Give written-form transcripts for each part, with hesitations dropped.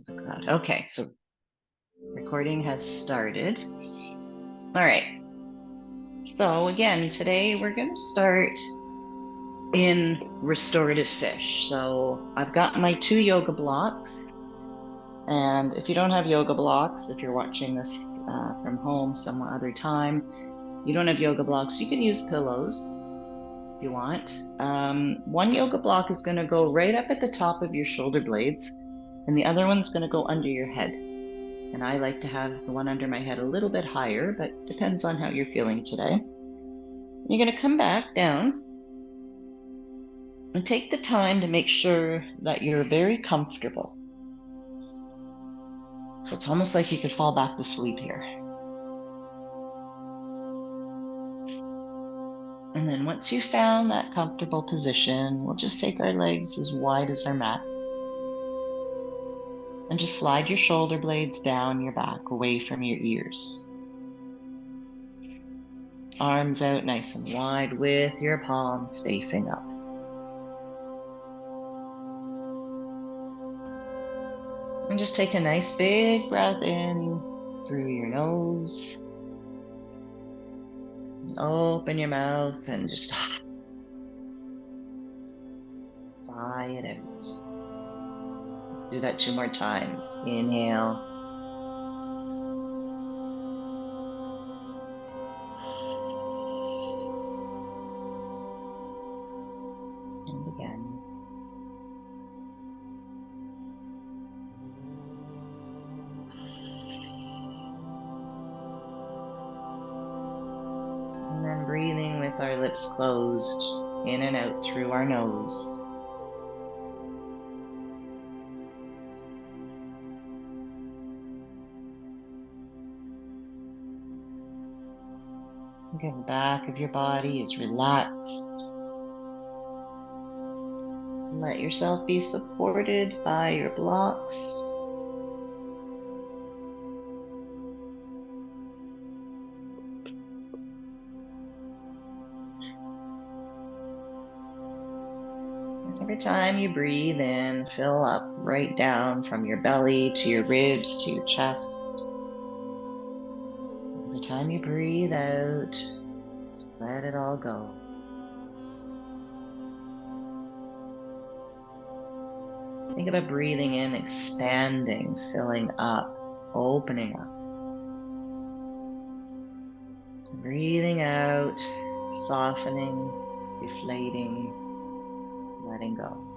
the cloud. Okay, so recording has started. All right. So again, today we're going to start in restorative fish. So I've got my 2 yoga blocks. And if you don't have yoga blocks, if you're watching this from home some other time, you don't have yoga blocks, you can use pillows if you want. One yoga block is going to go right up at the top of your shoulder blades, and the other one's going to go under your head. And I like to have the one under my head a little bit higher, but depends on how you're feeling today. You're going to come back down and take the time to make sure that you're very comfortable. So it's almost like you could fall back to sleep here. And then once you've found that comfortable position, we'll just take our legs as wide as our mat. And just slide your shoulder blades down your back, away from your ears. Arms out nice and wide with your palms facing up. And just take a nice big breath in through your nose. Open your mouth and just sigh it out. Do that 2 more times. Inhale. And again. And then breathing with our lips closed, in and out through our nose. Again, the back of your body is relaxed. Let yourself be supported by your blocks. Every time you breathe in, fill up right down from your belly to your ribs to your chest. Every time you breathe out, just let it all go. Think about breathing in, expanding, filling up, opening up. Breathing out, softening, deflating, letting go.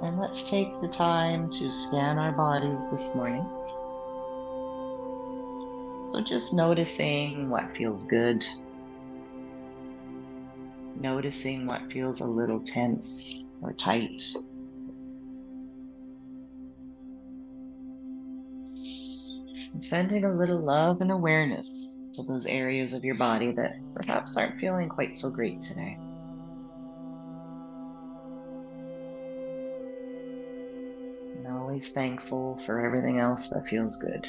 And let's take the time to scan our bodies this morning. So just noticing what feels good. Noticing what feels a little tense or tight. And sending a little love and awareness to those areas of your body that perhaps aren't feeling quite so great today. And always thankful for everything else that feels good.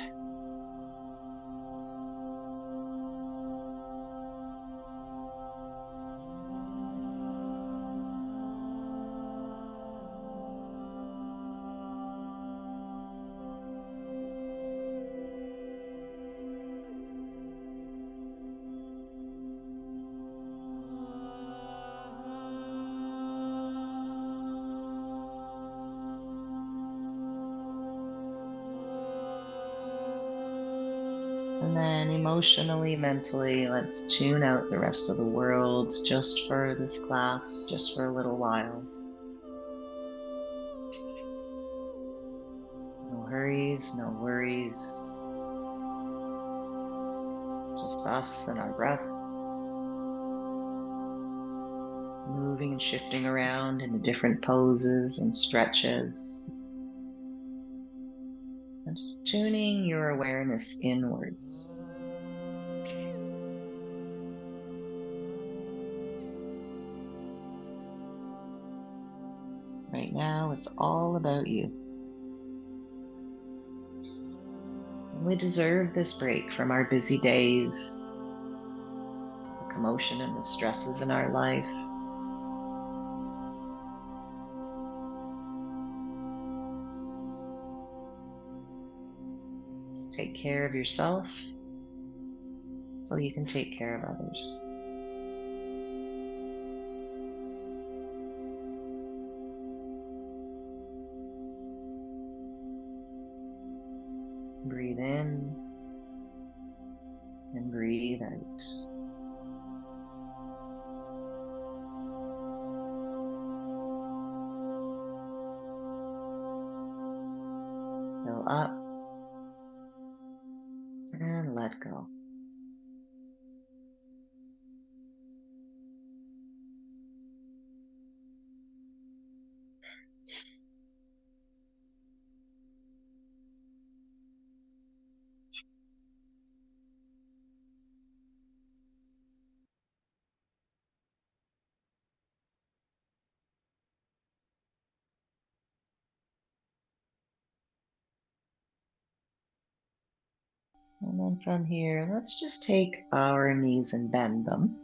And then emotionally, mentally, let's tune out the rest of the world just for this class, just for a little while. No hurries, no worries. Just us and our breath. Moving and shifting around into different poses and stretches. And just tuning your awareness inwards. Right now, it's all about you. We deserve this break from our busy days, the commotion and the stresses in our life. Take care of yourself so you can take care of others. Breathe in and breathe out. Fill up and let go. And then from here, let's just take our knees and bend them.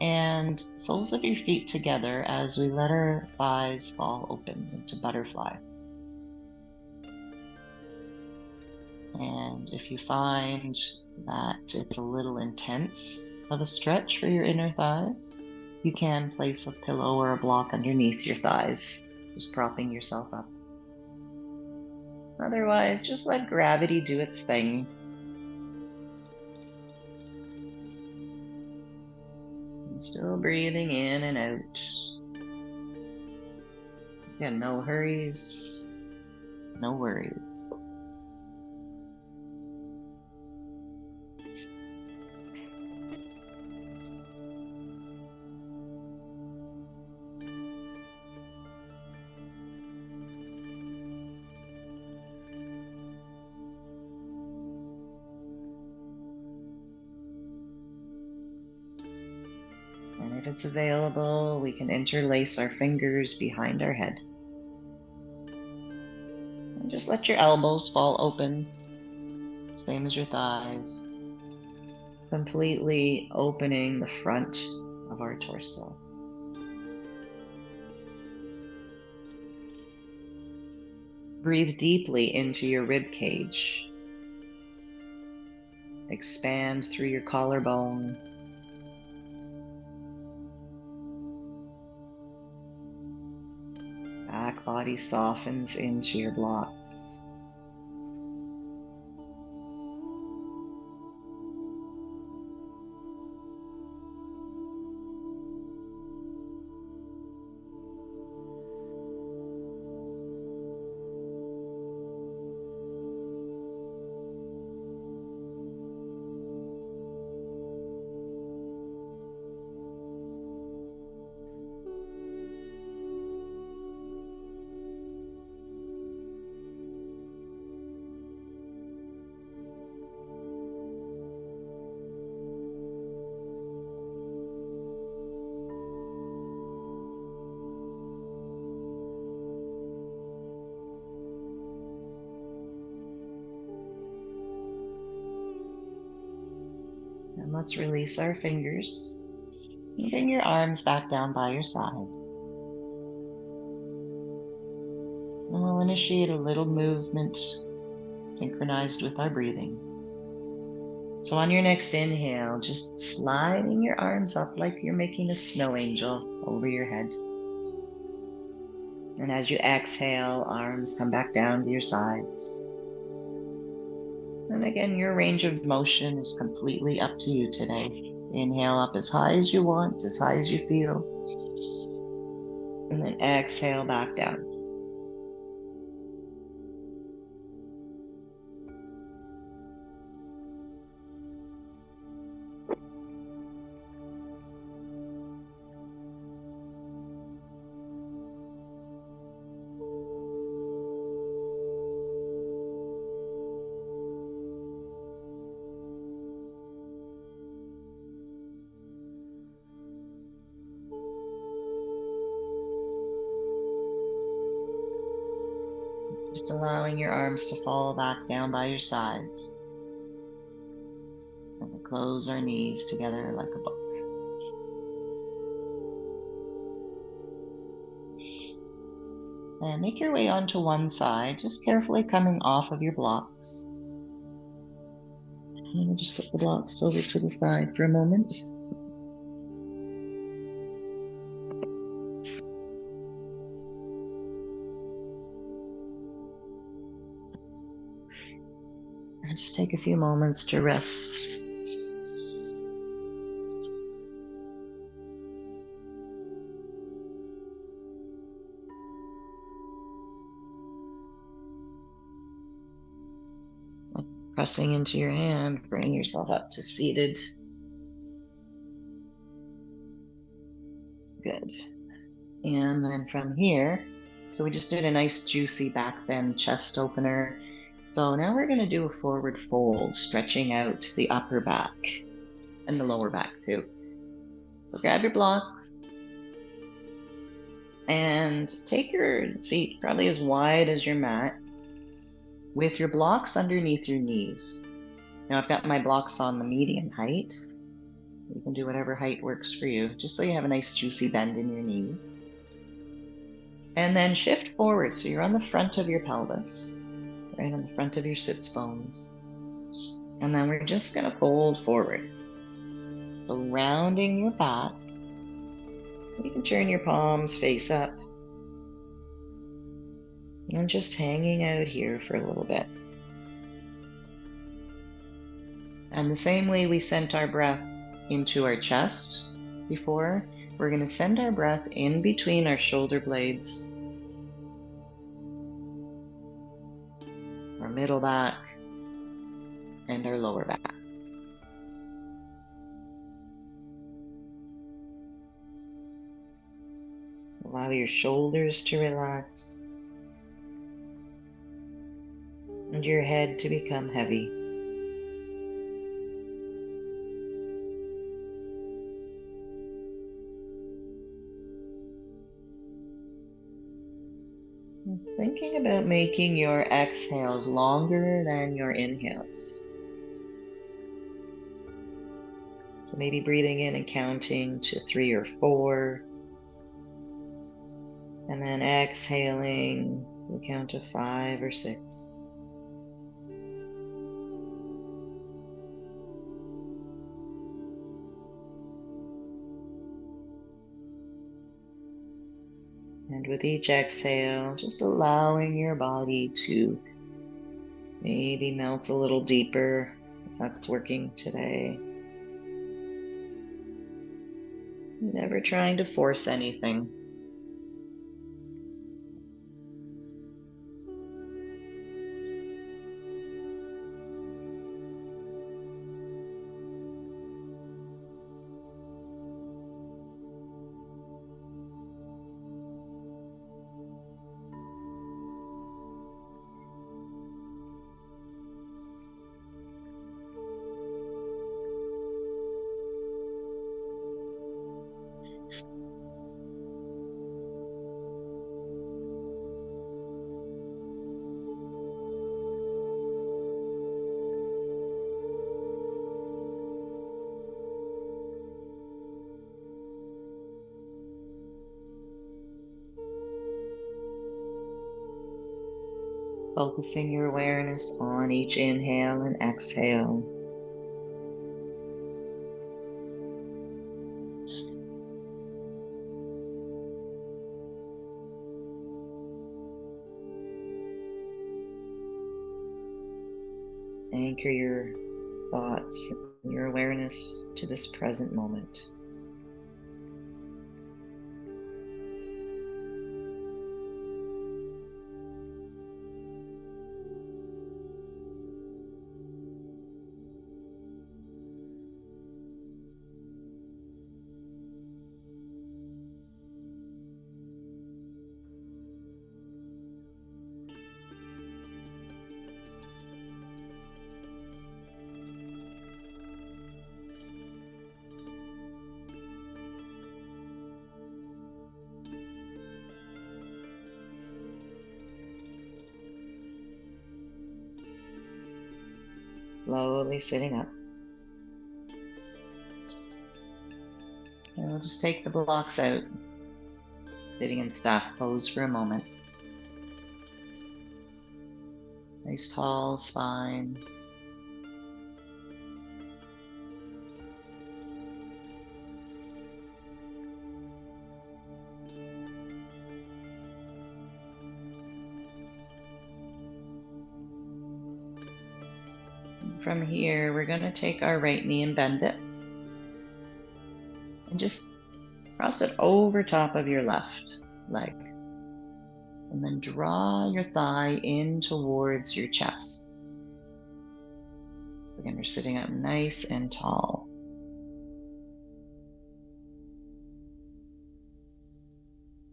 And soles of your feet together as we let our thighs fall open into butterfly. And if you find that it's a little intense of a stretch for your inner thighs, you can place a pillow or a block underneath your thighs, just propping yourself up. Otherwise, just let gravity do its thing. And still breathing in and out. Again, no hurries, no worries. And if it's available, we can interlace our fingers behind our head. And just let your elbows fall open, same as your thighs, completely opening the front of our torso. Breathe deeply into your rib cage. Expand through your collarbone. Back body softens into your blocks. And let's release our fingers and bring your arms back down by your sides. And we'll initiate a little movement synchronized with our breathing. So on your next inhale, just sliding your arms up like you're making a snow angel over your head. And as you exhale, arms come back down to your sides. And again, your range of motion is completely up to you today. Inhale up as high as you want, as high as you feel. And then exhale back down. Just allowing your arms to fall back down by your sides. And close our knees together like a book. And make your way onto one side, just carefully coming off of your blocks. And we'll just put the blocks over to the side for a moment. And just take a few moments to rest. Pressing into your hand, bring yourself up to seated. Good. And then from here, so we just did a nice juicy back bend chest opener. So now we're going to do a forward fold, stretching out the upper back and the lower back too. So grab your blocks and take your feet probably as wide as your mat with your blocks underneath your knees. Now I've got my blocks on the medium height. You can do whatever height works for you, just so you have a nice juicy bend in your knees. And then shift forward, so you're on the front of your pelvis, right on the front of your sits bones. And then we're just going to fold forward. So rounding your back, you can turn your palms face up. And just hanging out here for a little bit. And the same way we sent our breath into our chest before, we're going to send our breath in between our shoulder blades, our middle back, and our lower back. Allow your shoulders to relax and your head to become heavy. Thinking about making your exhales longer than your inhales. So maybe breathing in and counting to 3 or 4. And then exhaling, we'll count to 5 or 6. And with each exhale, just allowing your body to maybe melt a little deeper, if that's working today. Never trying to force anything. Focusing your awareness on each inhale and exhale. Anchor your thoughts and your awareness to this present moment. Slowly sitting up. And we'll just take the blocks out, sitting in staff pose for a moment. Nice tall spine. From here, we're going to take our right knee and bend it. And just cross it over top of your left leg. And then draw your thigh in towards your chest. So again, you're sitting up nice and tall.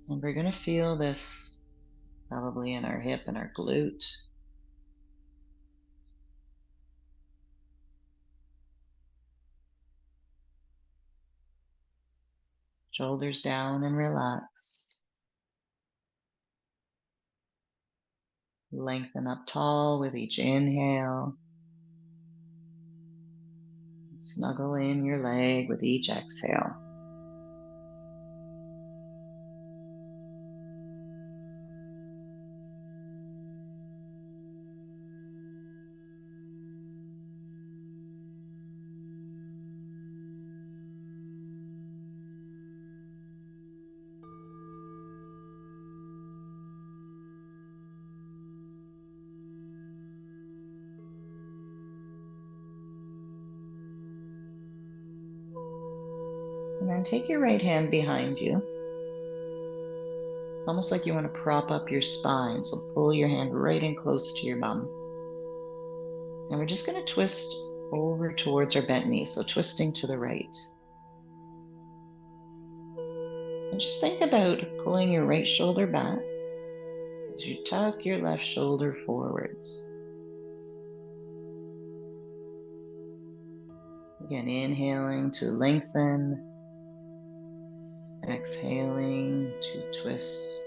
And we're going to feel this probably in our hip and our glute. Shoulders down and relaxed. Lengthen up tall with each inhale. Snuggle in your leg with each exhale. And then take your right hand behind you. Almost like you want to prop up your spine. So pull your hand right in close to your bum. And we're just going to twist over towards our bent knee. So twisting to the right. And just think about pulling your right shoulder back as you tuck your left shoulder forwards. Again, inhaling to lengthen. Exhaling to twist.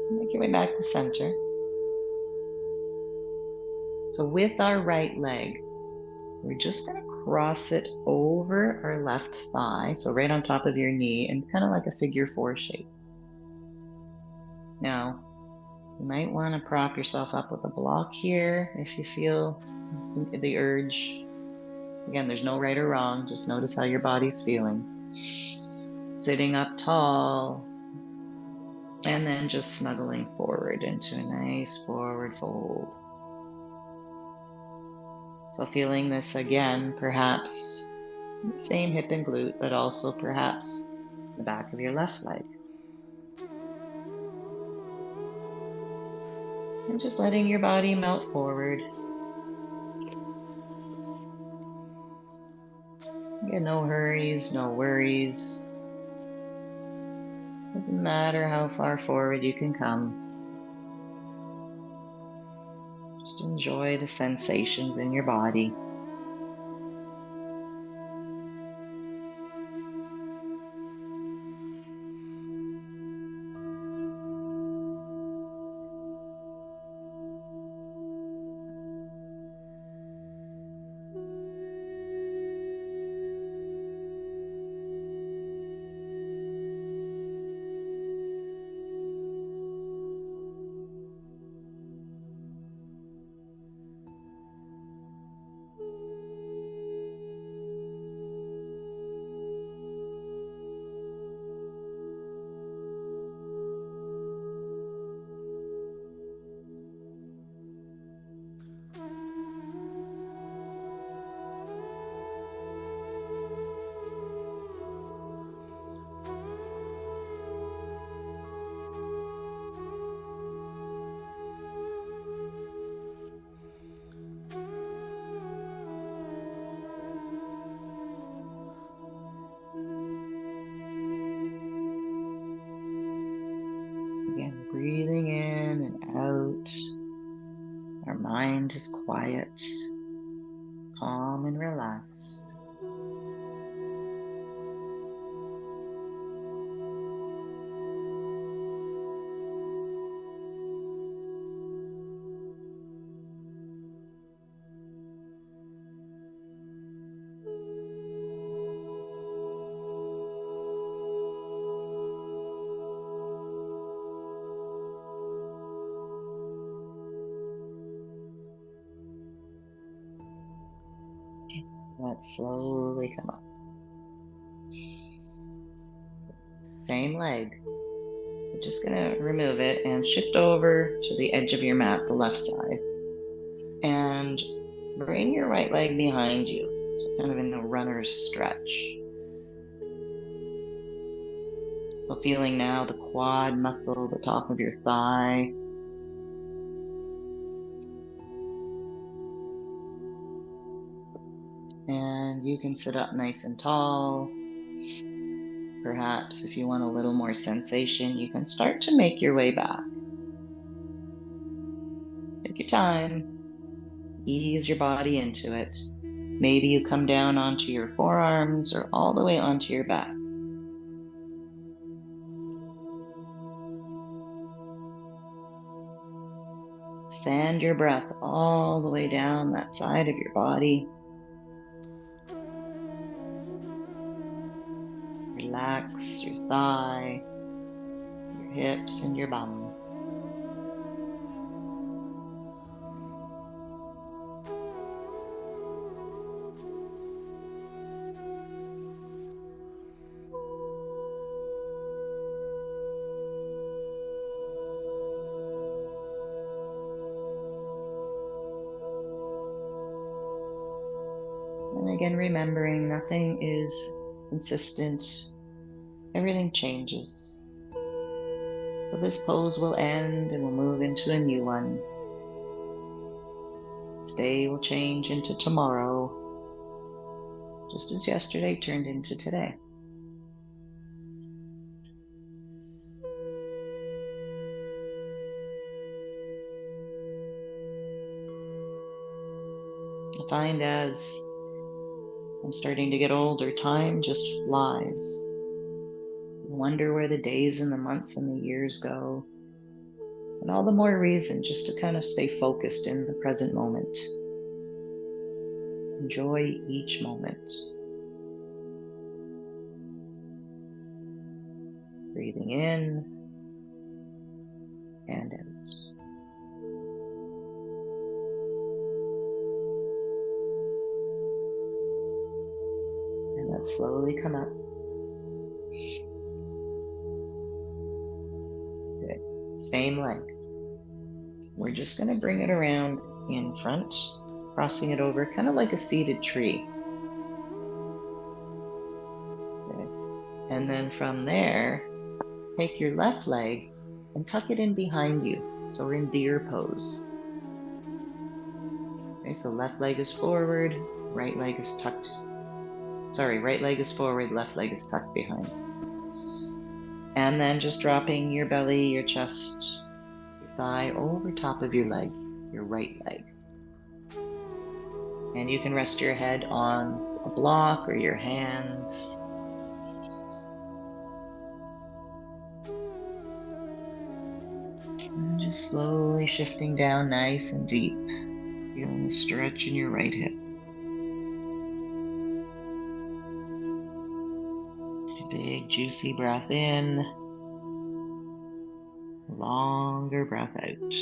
Make your way back to center. So with our right leg, we're just going to cross it over our left thigh, so right on top of your knee, and kind of like a figure 4 shape. Now, you might want to prop yourself up with a block here if you feel the urge. Again, there's no right or wrong, just notice how your body's feeling. Sitting up tall, and then just snuggling forward into a nice forward fold. So feeling this again, perhaps the same hip and glute, but also perhaps the back of your left leg. And just letting your body melt forward. Again, no hurries, no worries. Doesn't matter how far forward you can come. Just enjoy the sensations in your body. mind is quiet, calm, and relaxed. Let slowly come up. Same leg. We're just gonna remove it and shift over to the edge of your mat, the left side. And bring your right leg behind you. So kind of in a runner's stretch. So feeling now the quad muscle, the top of your thigh. And you can sit up nice and tall. Perhaps if you want a little more sensation, you can start to make your way back. Take your time. Ease your body into it. Maybe you come down onto your forearms or all the way onto your back. Send your breath all the way down that side of your body. Relax your thigh, your hips, and your bum. And again, remembering nothing is consistent. Everything changes. So this pose will end and we'll move into a new one. Today will change into tomorrow, just as yesterday turned into today. I find as I'm starting to get older, time just flies. I wonder where the days and the months and the years go. And all the more reason just to kind of stay focused in the present moment. Enjoy each moment. Breathing in and out. And let slowly come up. Good. Same length. We're just going to bring it around in front, crossing it over, kind of like a seated tree. Okay. And then from there, take your left leg and tuck it in behind you. So we're in deer pose. Okay, so left leg is forward, right leg is tucked. Sorry, right leg is forward, left leg is tucked behind. And then just dropping your belly, your chest, your thigh over top of your leg, your right leg. And you can rest your head on a block or your hands. And just slowly shifting down nice and deep. Feeling the stretch in your right hip. Big juicy breath in. Longer breath out.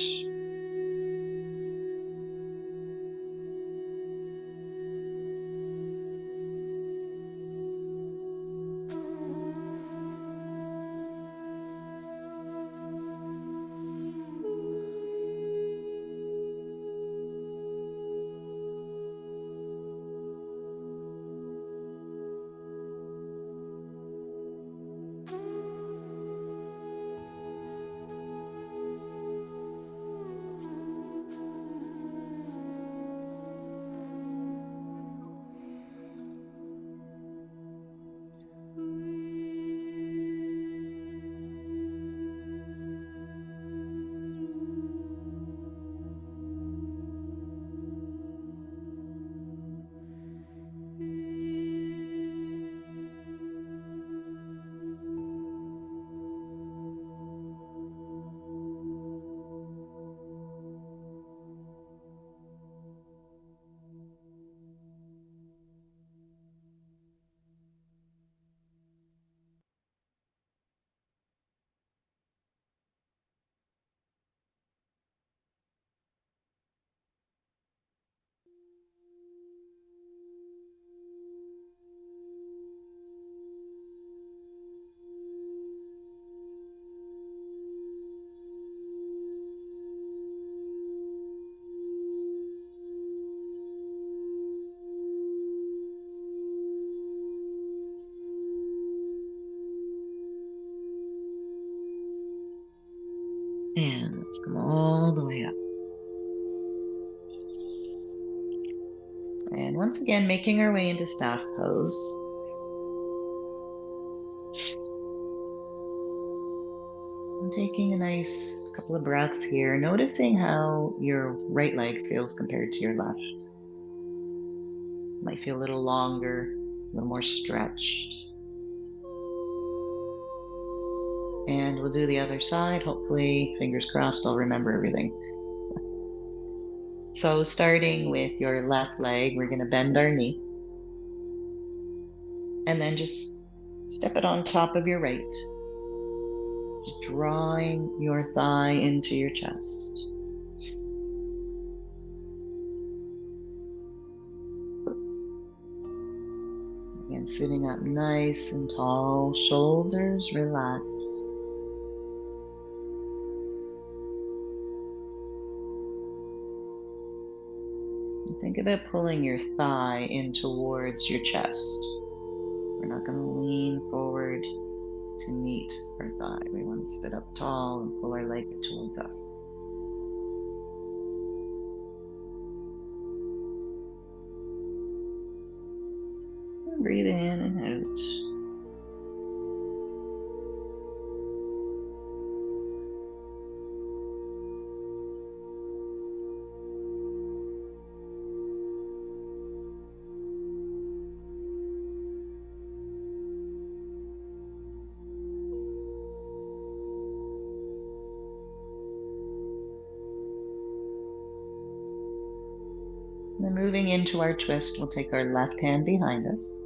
And let's come all the way up. And once again, making our way into staff pose. And taking a nice couple of breaths here, noticing how your right leg feels compared to your left. Might feel a little longer, a little more stretched. And we'll do the other side. Hopefully, fingers crossed, I'll remember everything. So starting with your left leg, we're going to bend our knee. And then just step it on top of your right. Just drawing your thigh into your chest. And sitting up nice and tall, shoulders relaxed. And think about pulling your thigh in towards your chest. So we're not going to lean forward to meet our thigh. We want to sit up tall and pull our leg towards us. And breathe in and out. Then moving into our twist, we'll take our left hand behind us.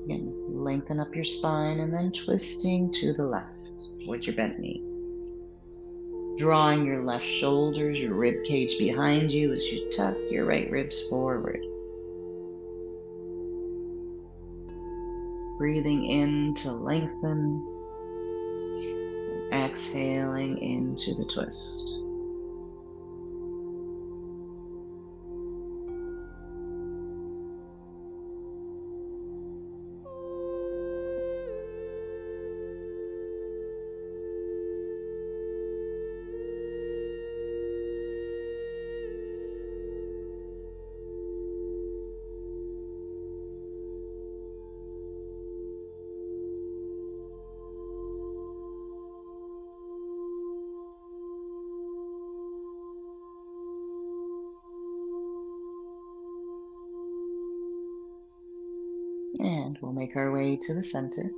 Again, lengthen up your spine and then twisting to the left towards your bent knee. Drawing your left shoulders, your rib cage behind you as you tuck your right ribs forward. Breathing in to lengthen, and exhaling into the twist. And we'll make our way to the center.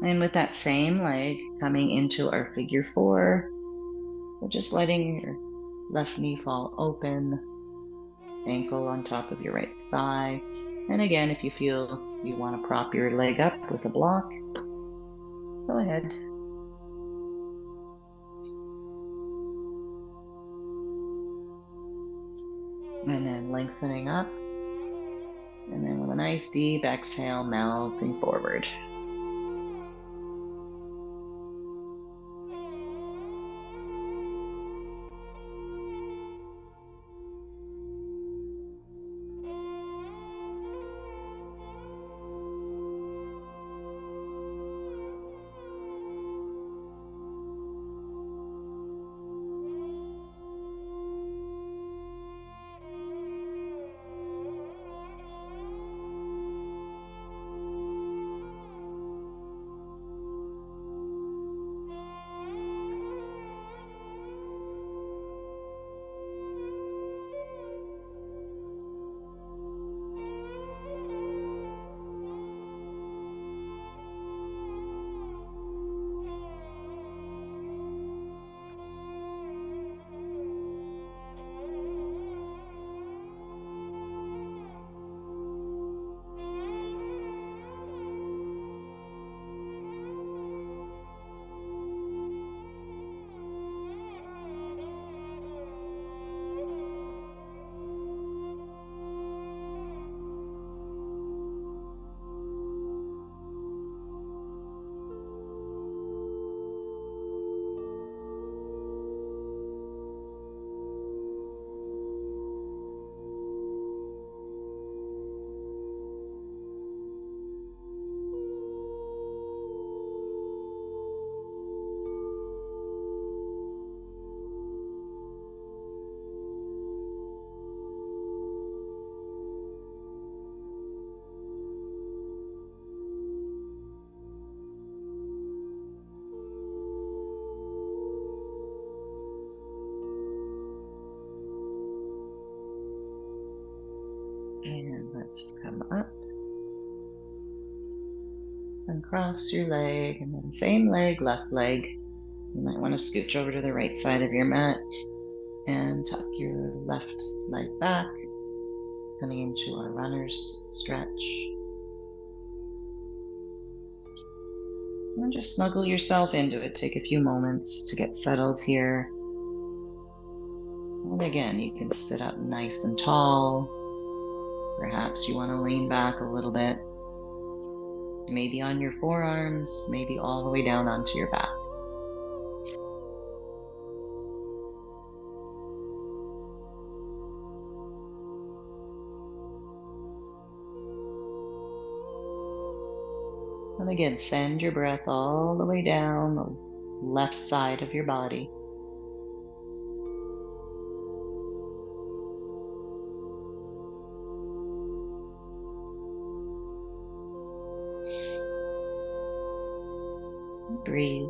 And with that same leg coming into our figure four, so just letting your left knee fall open, ankle on top of your right thigh. And again, if you feel you want to prop your leg up with a block, go ahead. And then lengthening up. And then with a nice deep exhale, melting forward. And let's come up and cross your leg, and then same leg, left leg. You might want to scooch over to the right side of your mat and tuck your left leg back, coming into our runner's stretch. And just snuggle yourself into it. Take a few moments to get settled here. And again, you can sit up nice and tall. Perhaps you want to lean back a little bit. Maybe on your forearms, maybe all the way down onto your back. And again, send your breath all the way down the left side of your body. Breathe.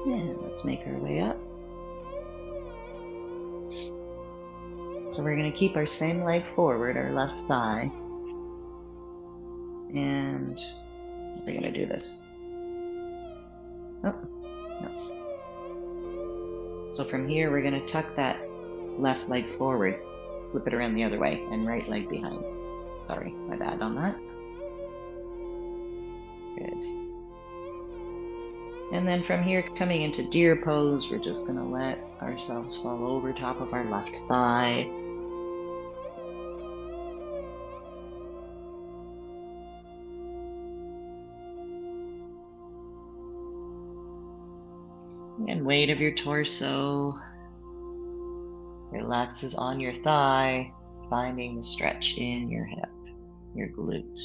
And let's make our way up. So we're going to keep our same leg forward, our left thigh. And we're going to do this. Oh, no. So from here, we're going to tuck that left leg forward, flip it around the other way, and right leg behind. Sorry, my bad on that. Good. And then from here, coming into deer pose, we're just going to let ourselves fall over top of our left thigh. And weight of your torso relaxes on your thigh, finding the stretch in your hip, your glute.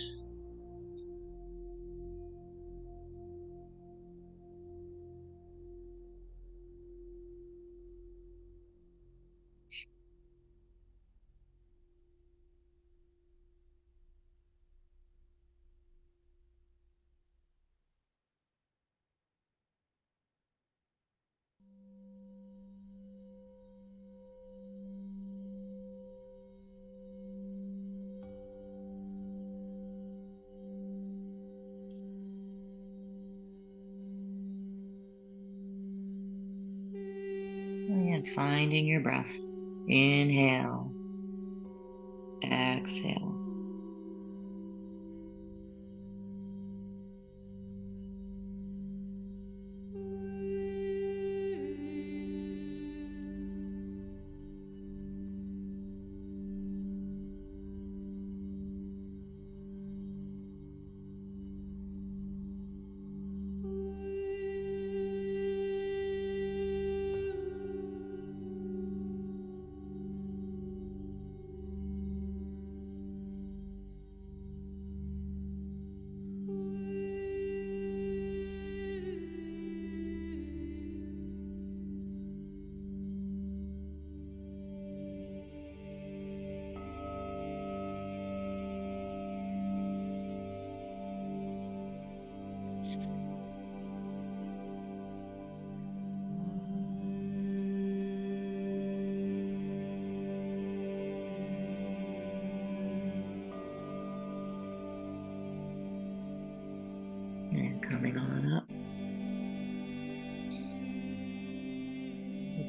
And finding your breath. Inhale, exhale.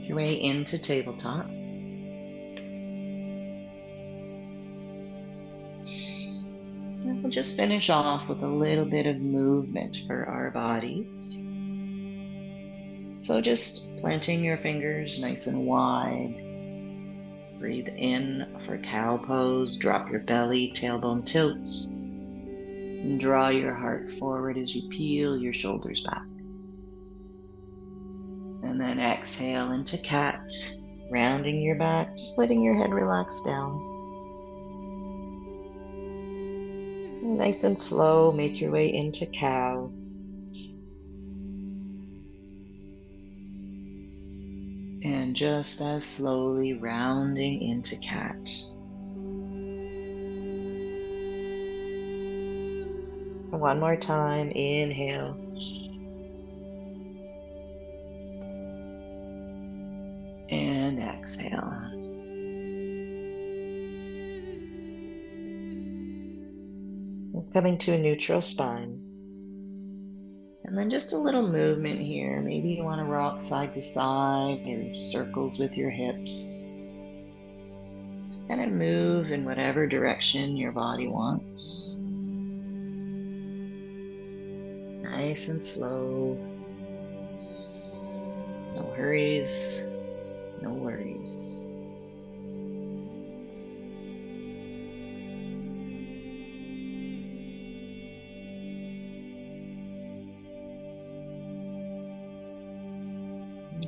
Make your way into tabletop. And we'll just finish off with a little bit of movement for our bodies. So just planting your fingers nice and wide. Breathe in for cow pose. Drop your belly, tailbone tilts. And draw your heart forward as you peel your shoulders back. And then exhale into cat, rounding your back, just letting your head relax down. Nice and slow, make your way into cow. And just as slowly rounding into cat. One more time, inhale. And exhale. Coming to a neutral spine. And then just a little movement here. Maybe you want to rock side to side or circles with your hips. Just kind of move in whatever direction your body wants. Nice and slow. No hurries, no worries.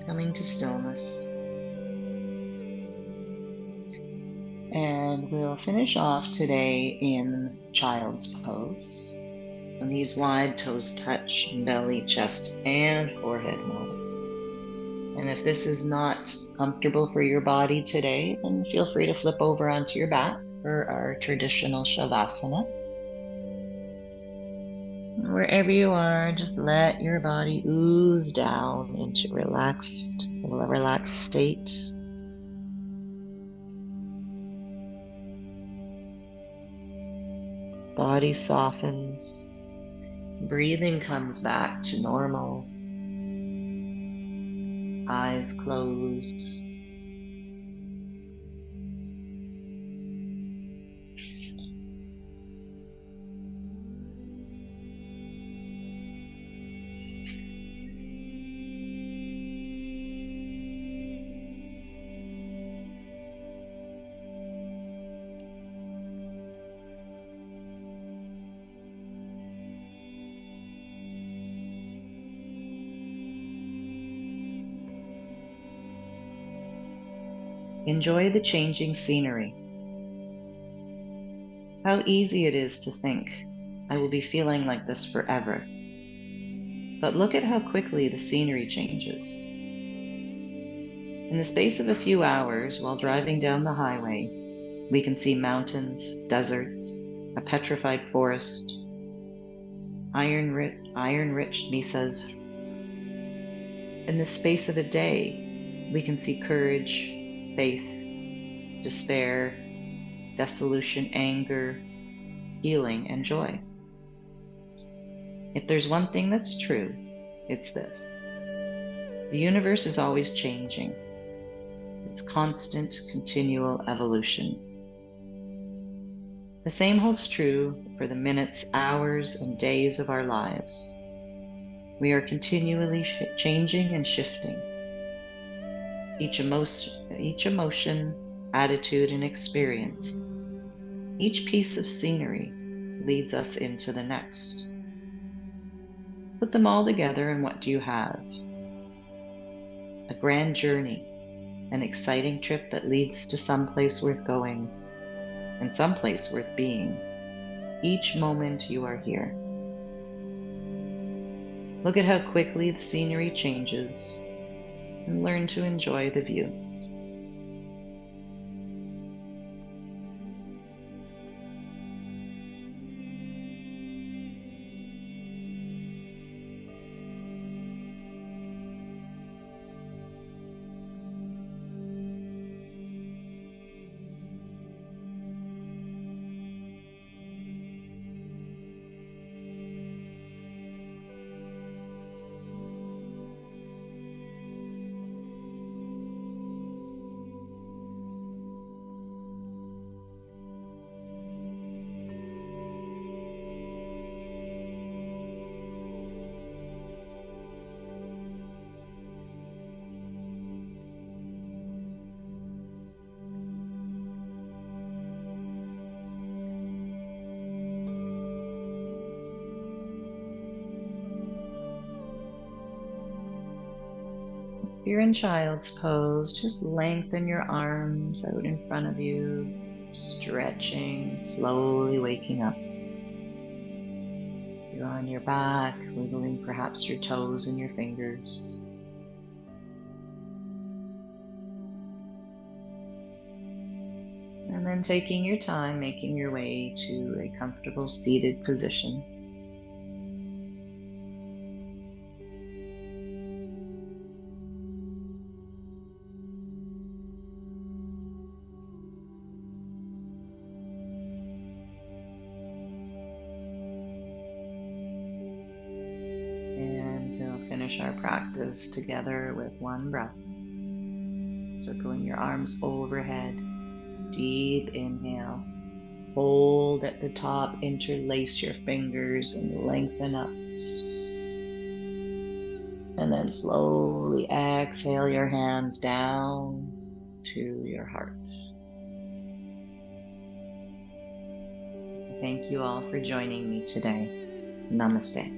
Coming to stillness. And we'll finish off today in child's pose. And these wide toes touch belly, chest, and forehead molds. And if this is not comfortable for your body today, then feel free to flip over onto your back for our traditional Shavasana. Wherever you are, just let your body ooze down into relaxed state. Body softens. Breathing comes back to normal. Eyes closed. Enjoy the changing scenery. How easy it is to think, I will be feeling like this forever. But look at how quickly the scenery changes. In the space of a few hours, while driving down the highway, we can see mountains, deserts, a petrified forest, iron-rich mesas. In the space of a day, we can see courage, faith, despair, dissolution, anger, healing, and joy. If there's one thing that's true, it's this. The universe is always changing. It's constant, continual evolution. The same holds true for the minutes, hours, and days of our lives. We are continually changing and shifting. Each emotion, attitude, and experience, each piece of scenery leads us into the next. Put them all together and what do you have? A grand journey, an exciting trip that leads to someplace worth going and someplace worth being. Each moment you are here. Look at how quickly the scenery changes and learn to enjoy the view. you're in child's pose, just lengthen your arms out in front of you, stretching, slowly waking up. You're on your back, wiggling perhaps your toes and your fingers. And then taking your time, making your way to a comfortable seated position. And we'll finish our practice together with one breath. Circling your arms overhead. Deep inhale. Hold at the top, interlace your fingers and lengthen up. And then slowly exhale your hands down to your heart. Thank you all for joining me today. Namaste.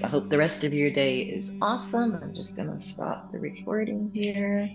I hope the rest of your day is awesome. I'm just going to stop the recording here.